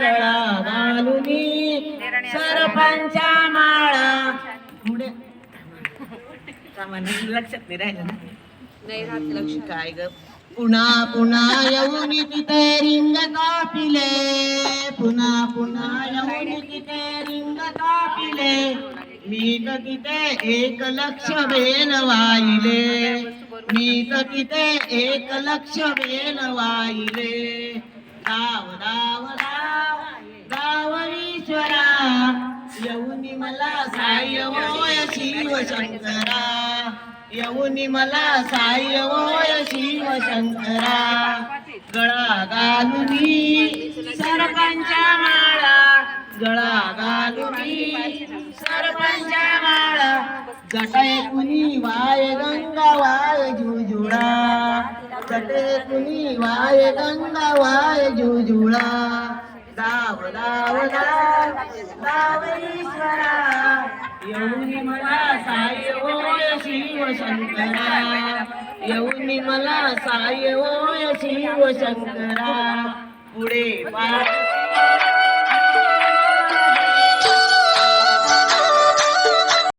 गळा घालुनी सरपंचा माळा पुढे सामान्य लक्षात नाही राहिलं ना नाही राहत लक्ष. काय ग पुन्हा पुन्हा येऊन तिथे रिंग कापिले पुन्हा पुन्हा येऊन तिथे रिंग कापिले मी तर तिथे 1 लक्ष बेल वाहिले मी तर तिथे 1 लक्ष बेल वाहिले धाव धाव धाव धाव ईश्वरा येऊनी मला साह्य होय शिवशंकरा येऊनी मला साह्य होय शिवशंकरा गळा घालुनी सरपंचा माळा गळा घालुनी सरपंचा माळा जटे कुणी वाय गंगा वाय जुजुळा जटे कुणी वाय गंगा वाय जुजुळा दाव दाव दाव दाव ईश्वरा येऊनी मला साह्य होय शिवशंकरा येऊनी मला साह्य होय शिवशंकरा पुढे पाय